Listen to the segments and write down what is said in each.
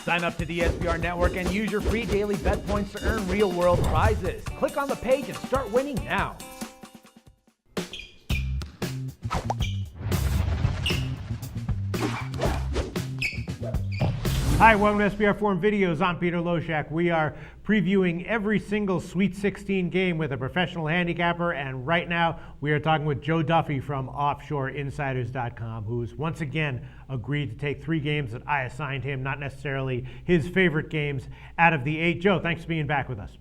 Sign up to the SBR Network and use your free daily bet points to earn real-world prizes. Click on the page and start winning now. Hi, welcome to SBR Forum Videos. I'm Peter Loshak. We are previewing every single Sweet 16 game with a professional handicapper, and right now we are talking with Joe Duffy from OffshoreInsiders.com, who's once again agreed to take 3 games that I assigned him, not necessarily his favorite games, out of the 8. Joe, thanks for being back with us.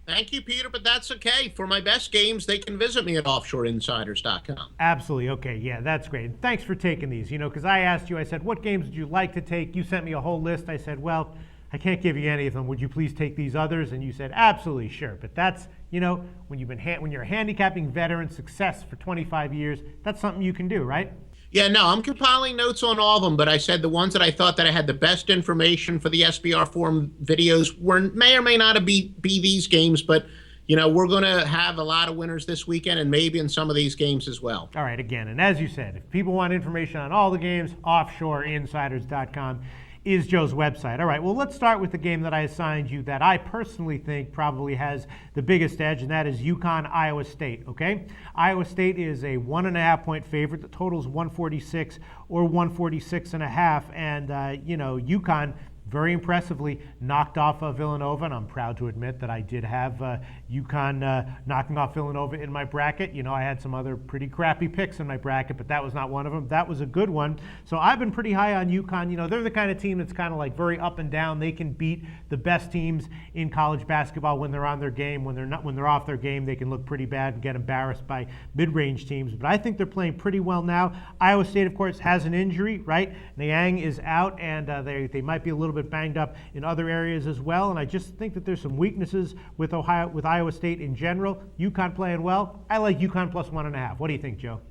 Thank you, Peter, but that's okay. For my best games, they can visit me at OffshoreInsiders.com. Absolutely. Okay, yeah, that's great. And thanks for taking these, because I asked you, I said, what games would you like to take? You sent me a whole list. I said, well, I can't give you any of them. Would you please take these others? And you said, absolutely, sure. But that's, when you're a handicapping veteran, success for 25 years, that's something you can do, right? Yeah, no, I'm compiling notes on all of them, but I said the ones that I thought that I had the best information for the SBR Forum videos may or may not be these games, but, we're going to have a lot of winners this weekend and maybe in some of these games as well. All right, again, and as you said, if people want information on all the games, OffshoreInsiders.com is Joe's website. All right, well, let's start with the game that I assigned you that I personally think probably has the biggest edge, and that is UConn, Iowa State, okay? Iowa State is a 1.5-point favorite. The total is 146 or 146.5, and, UConn very impressively knocked off Villanova, and I'm proud to admit that I did have UConn knocking off Villanova in my bracket. I had some other pretty crappy picks in my bracket, but that was not one of them. That was a good one. So I've been pretty high on UConn. They're the kind of team that's kind of like very up and down. They can beat the best teams in college basketball when they're on their game. When they're off their game, they can look pretty bad and get embarrassed by mid-range teams. But I think they're playing pretty well now. Iowa State, of course, has an injury, right? Niang is out, and they might be a little bit banged up in other areas as well, and I just think that there's some weaknesses with Iowa State in general. UConn playing well. I like UConn plus 1.5. What do you think, Joe?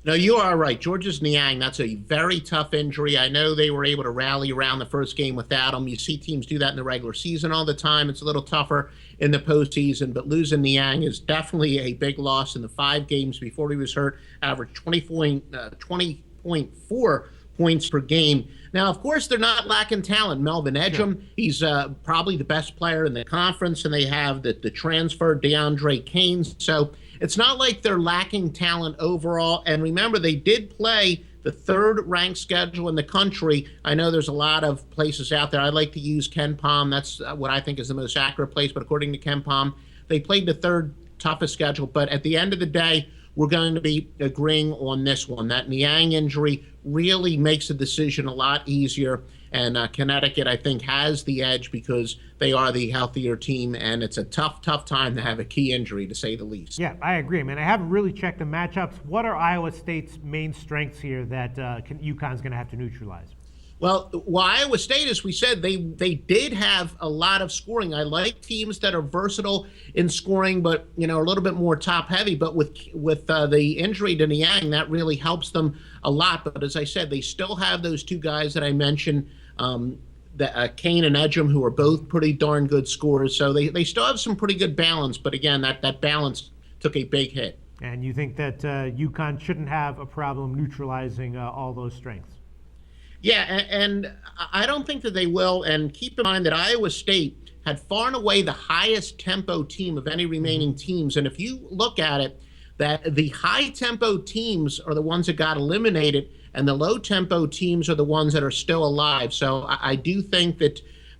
No, you are right. Georges Niang, that's a very tough injury. I know they were able to rally around the first game without him. You see teams do that in the regular season all the time. It's a little tougher in the postseason, but losing Niang is definitely a big loss. In the 5 games before he was hurt, averaged 20.4 points per game. Now, of course, they're not lacking talent. Melvin Ejim, he's probably the best player in the conference, and they have the transfer DeAndre Kane. So it's not like they're lacking talent overall. And remember, they did play the 3rd-ranked schedule in the country. I know there's a lot of places out there. I like to use KenPom. That's what I think is the most accurate place. But according to KenPom, they played the 3rd toughest schedule. But at the end of the day, we're going to be agreeing on this one. That Niang injury really makes the decision a lot easier. And Connecticut, I think, has the edge because they are the healthier team. And it's a tough time to have a key injury, to say the least. Yeah, I agree, man. I haven't really checked the matchups. What are Iowa State's main strengths here that UConn's going to have to neutralize? Well, Iowa State, as we said, they did have a lot of scoring. I like teams that are versatile in scoring, but a little bit more top heavy. But with the injury to Niang, that really helps them a lot. But as I said, they still have those 2 guys that I mentioned, Kane and Ejim, who are both pretty darn good scorers. So they still have some pretty good balance. But again, that balance took a big hit. And you think that UConn shouldn't have a problem neutralizing all those strengths? Yeah, and I don't think that they will. And keep in mind that Iowa State had far and away the highest tempo team of any remaining teams. And if you look at it, that the high tempo teams are the ones that got eliminated, and the low tempo teams are the ones that are still alive. So I do think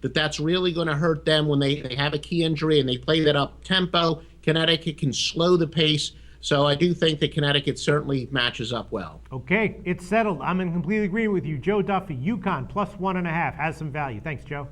that's really going to hurt them when they have a key injury and they play that up tempo. Connecticut can slow the pace. So I do think that Connecticut certainly matches up well. Okay, it's settled. I'm in complete agreement with you. Joe Duffy, UConn plus 1.5 has some value. Thanks, Joe.